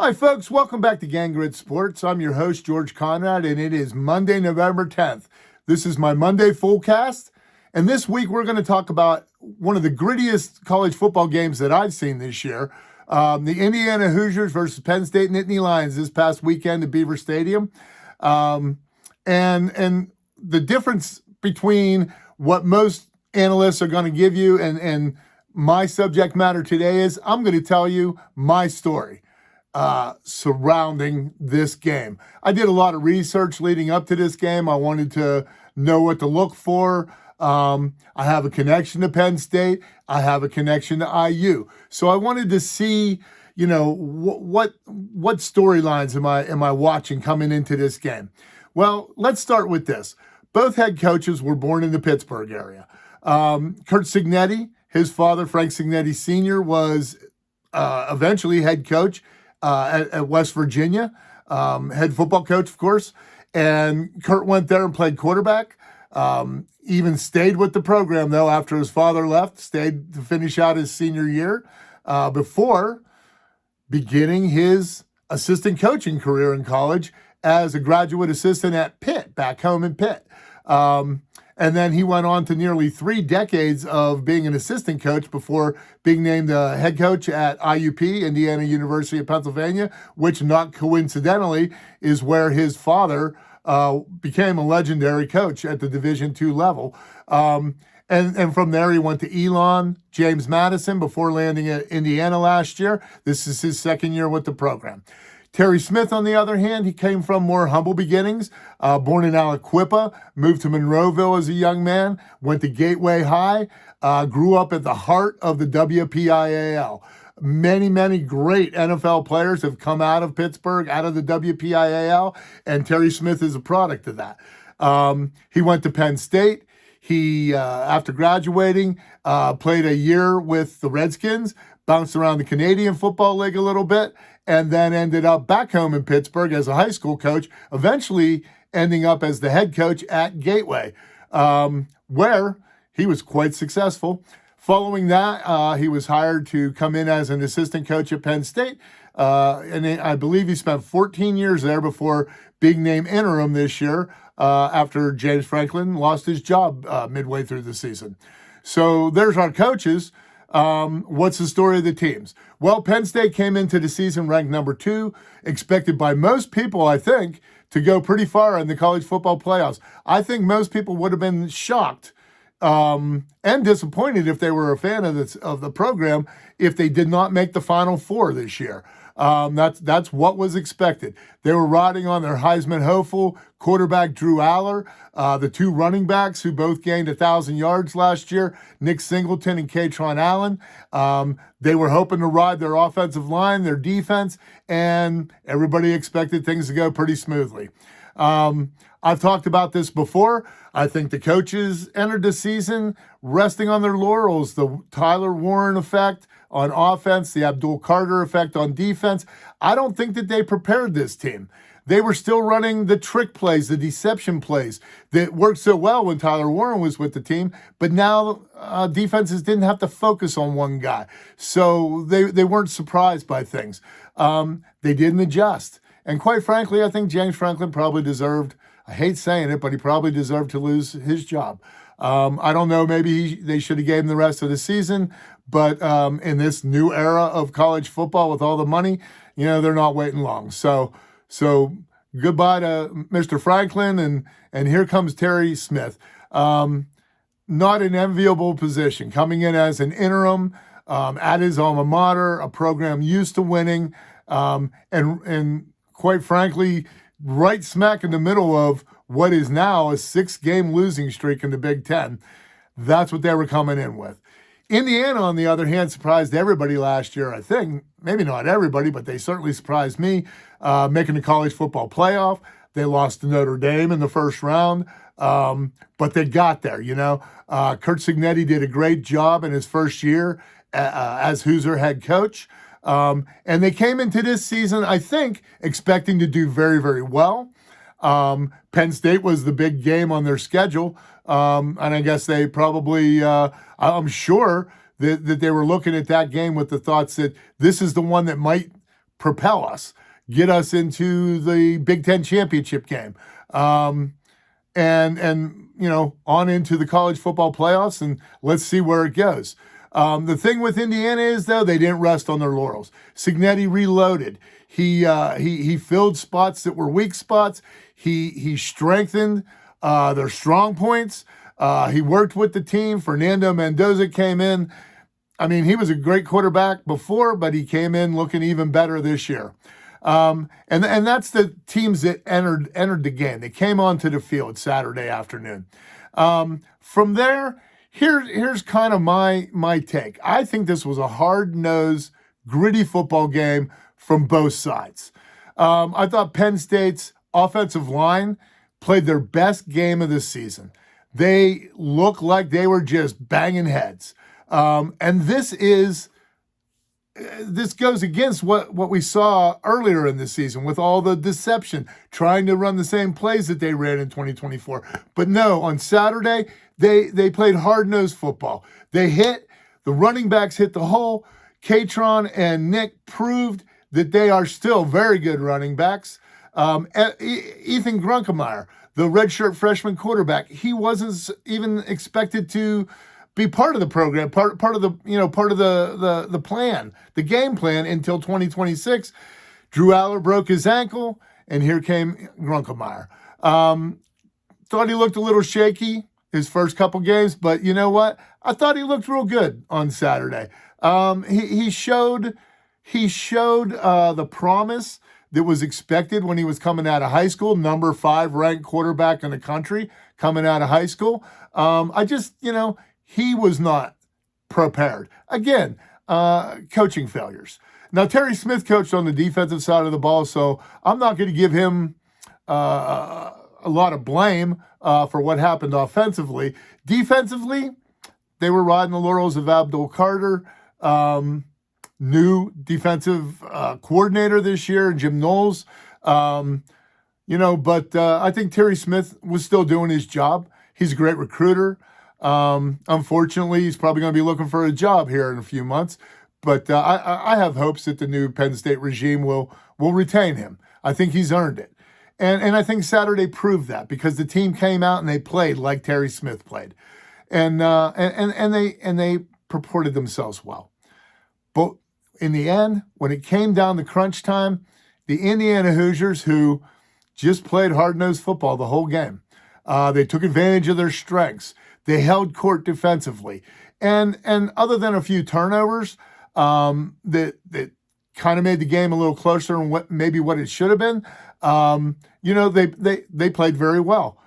Hi, folks. Welcome back to Gang Grit Sports. I'm your host, George Conrad, and it is Monday, November 10th. This is my Monday Fullcast, and this week we're going to talk about one of the grittiest college football games that I've seen this year. The Indiana Hoosiers versus Penn State Nittany Lions this past weekend at Beaver Stadium. And the difference between what most analysts are going to give you and my subject matter today is I'm going to tell you my story surrounding this game. I did a lot of research leading up to this game. I wanted to know what to look for. I have a connection to Penn State. I have a connection to IU. So I wanted to see, what storylines am I watching coming into this game? Well, let's start with this. Both head coaches were born in the Pittsburgh area. Curt Cignetti, his father, Frank Cignetti Sr., was eventually head coach at West Virginia, head football coach, of course. And Curt went there and played quarterback. Even stayed with the program, though, after his father left, stayed to finish out his senior year before beginning his assistant coaching career in college as a graduate assistant at Pitt, back home in Pitt. And then he went on to nearly 3 decades of being an assistant coach before being named the head coach at IUP, Indiana University of Pennsylvania, which not coincidentally is where his father became a legendary coach at the Division II level. And from there, he went to Elon, James Madison, before landing at Indiana last year. This is his second year with the program. Terry Smith, on the other hand, he came from more humble beginnings, born in Aliquippa, moved to Monroeville as a young man, went to Gateway High, grew up at the heart of the WPIAL. Many, many great NFL players have come out of Pittsburgh, out of the WPIAL, and Terry Smith is a product of that. He went to Penn State. He, after graduating, played a year with the Redskins, bounced around the Canadian Football League a little bit, and then ended up back home in Pittsburgh as a high school coach, eventually ending up as the head coach at Gateway, where he was quite successful. Following that, he was hired to come in as an assistant coach at Penn State, and I believe he spent 14 years there before being named interim this year after James Franklin lost his job midway through the season. So there's our coaches. What's the story of the teams? Well, Penn State came into the season ranked number 2, expected by most people, I think, to go pretty far in the college football playoffs. I think most people would have been shocked and disappointed if they were a fan of the program if they did not make the Final Four this year. That's what was expected. They were riding on their Heisman hopeful quarterback Drew Aller, the 2 running backs who both gained 1,000 yards last year, Nick Singleton and Katron Allen. They were hoping to ride their offensive line, their defense, and everybody expected things to go pretty smoothly. I've talked about this before. I think the coaches entered the season resting on their laurels, the Tyler Warren effect on offense, the Abdul Carter effect on defense. I don't think that they prepared this team. They were still running the trick plays, the deception plays that worked so well when Tyler Warren was with the team. But now defenses didn't have to focus on one guy. So they weren't surprised by things. They didn't adjust. And quite frankly, I think James Franklin probably deserved, I hate saying it, but he probably deserved to lose his job. I don't know, maybe they should have gave him the rest of the season, but in this new era of college football with all the money, they're not waiting long. So goodbye to Mr. Franklin, and here comes Terry Smith. Not an enviable position, coming in as an interim at his alma mater, a program used to winning, and quite frankly, right smack in the middle of what is now a 6-game losing streak in the Big Ten. That's what they were coming in with. Indiana, on the other hand, surprised everybody last year, I think. Maybe not everybody, but they certainly surprised me, making the college football playoff. They lost to Notre Dame in the first round, but they got there, Curt Cignetti did a great job in his first year as Hoosier head coach. And they came into this season, I think, expecting to do very, very well. Penn State was the big game on their schedule. And I guess they probably, I'm sure that they were looking at that game with the thoughts that this is the one that might propel us, get us into the Big Ten championship game, and on into the college football playoffs, and let's see where it goes. The thing with Indiana is, though, they didn't rest on their laurels. Cignetti reloaded. He filled spots that were weak spots. He strengthened their strong points. He worked with the team. Fernando Mendoza came in. I mean, he was a great quarterback before, but he came in looking even better this year. And that's the teams that entered the game. They came onto the field Saturday afternoon. From there, here's kind of my take. I think this was a hard-nosed, gritty football game from both sides. I thought Penn State's offensive line played their best game of the season. They looked like they were just banging heads. And this goes against what we saw earlier in the season with all the deception, trying to run the same plays that they ran in 2024. But no, on Saturday, they played hard-nosed football. The running backs hit the hole. Katron and Nick proved that they are still very good running backs. Ethan Grunkemeyer, the redshirt freshman quarterback, he wasn't even expected to be part of the program, part of the plan, the game plan until 2026. Drew Aller broke his ankle, and here came Grunkemeyer. Thought he looked a little shaky his first couple games, but you know what? I thought he looked real good on Saturday. He showed the promise that was expected when he was coming out of high school, number 5 ranked quarterback in the country coming out of high school. He was not prepared. Again, coaching failures. Now, Terry Smith coached on the defensive side of the ball, so I'm not going to give him a lot of blame for what happened offensively. Defensively, they were riding the laurels of Abdul Carter, new defensive coordinator this year, Jim Knowles. But I think Terry Smith was still doing his job. He's a great recruiter. Unfortunately, he's probably going to be looking for a job here in a few months. But I have hopes that the new Penn State regime will retain him. I think he's earned it. And I think Saturday proved that because the team came out and they played like Terry Smith played. And they purported themselves well. But in the end, when it came down to crunch time, the Indiana Hoosiers, who just played hard-nosed football the whole game, they took advantage of their strengths. They held court defensively. And other than a few turnovers that kind of made the game a little closer than what it should have been, they played very well.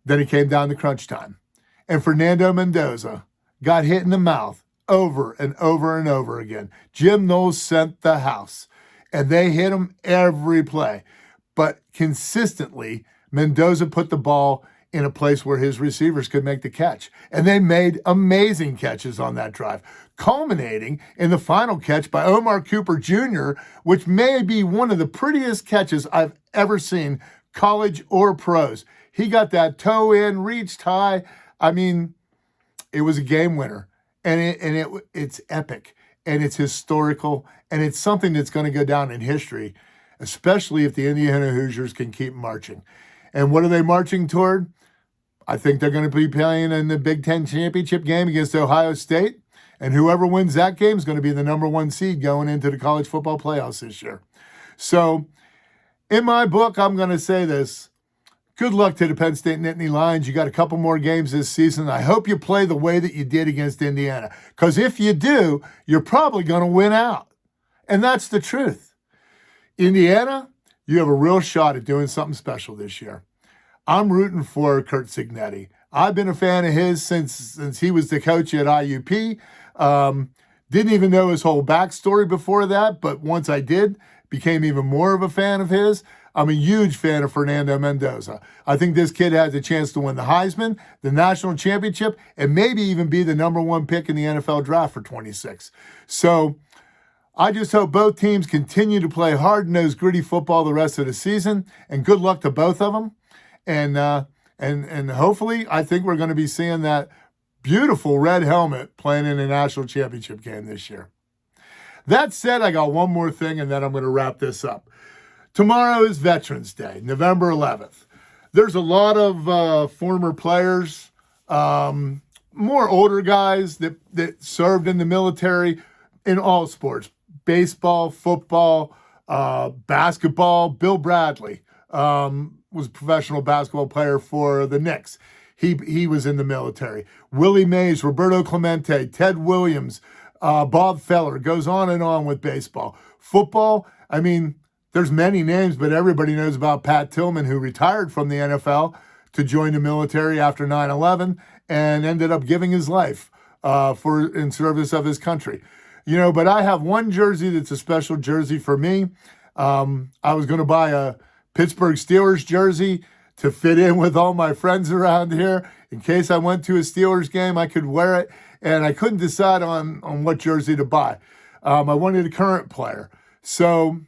Then it came down to crunch time. And Fernando Mendoza got hit in the mouth over and over and over again. Jim Knowles sent the house, and they hit him every play. But consistently, Mendoza put the ball in a place where his receivers could make the catch. And they made amazing catches on that drive, culminating in the final catch by Omar Cooper Jr., which may be one of the prettiest catches I've ever seen, college or pros. He got that toe in, reached high. I mean, it was a game winner. And it's epic, and it's historical, and it's something that's going to go down in history, especially if the Indiana Hoosiers can keep marching. And what are they marching toward? I think they're going to be playing in the Big Ten championship game against Ohio State, and whoever wins that game is going to be the number 1 seed going into the college football playoffs this year. So, in my book, I'm going to say this. Good luck to the Penn State Nittany Lions. You got a couple more games this season. I hope you play the way that you did against Indiana, because if you do, you're probably going to win out. And that's the truth. Indiana, you have a real shot at doing something special this year. I'm rooting for Curt Cignetti. I've been a fan of his since he was the coach at IUP. Didn't even know his whole backstory before that, but once I did, became even more of a fan of his. I'm a huge fan of Fernando Mendoza. I think this kid has a chance to win the Heisman, the national championship, and maybe even be the number 1 pick in the NFL draft for 26. So I just hope both teams continue to play hard-nosed, gritty football the rest of the season, and good luck to both of them. And hopefully, I think we're going to be seeing that beautiful red helmet playing in a national championship game this year. That said, I got one more thing, and then I'm going to wrap this up. Tomorrow is Veterans Day, November 11th. There's a lot of former players, more older guys that served in the military in all sports, baseball, football, basketball. Bill Bradley was a professional basketball player for the Knicks. He was in the military. Willie Mays, Roberto Clemente, Ted Williams, Bob Feller, goes on and on with baseball. Football, I mean, there's many names, but everybody knows about Pat Tillman, who retired from the NFL to join the military after 9/11 and ended up giving his life in service of his country. But I have one jersey that's a special jersey for me. I was going to buy a Pittsburgh Steelers jersey to fit in with all my friends around here. In case I went to a Steelers game, I could wear it, and I couldn't decide on what jersey to buy. I wanted a current player. So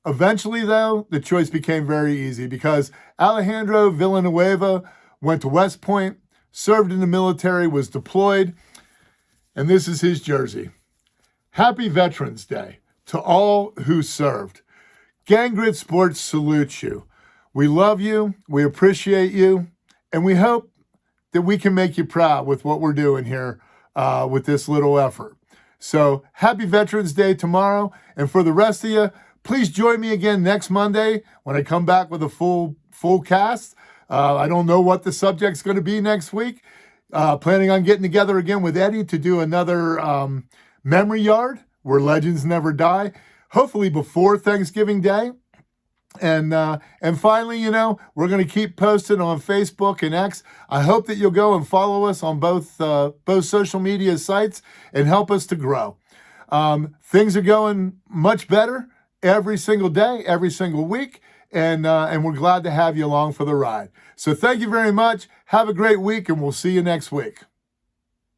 eventually, though, the choice became very easy because Alejandro Villanueva went to West Point, served in the military, was deployed, and this is his jersey. Happy Veterans Day to all who served. Gang Grit Sports salutes you. We love you, we appreciate you, and we hope that we can make you proud with what we're doing here with this little effort. So happy Veterans Day tomorrow, and for the rest of you, please join me again next Monday when I come back with a full cast. I don't know what the subject's going to be next week. Planning on getting together again with Eddie to do another memory yard where legends never die, hopefully before Thanksgiving Day. And finally, we're going to keep posting on Facebook and X. I hope that you'll go and follow us on both social media sites and help us to grow. Things are going much better every single day, every single week, and we're glad to have you along for the ride. So thank you very much. Have a great week, and we'll see you next week.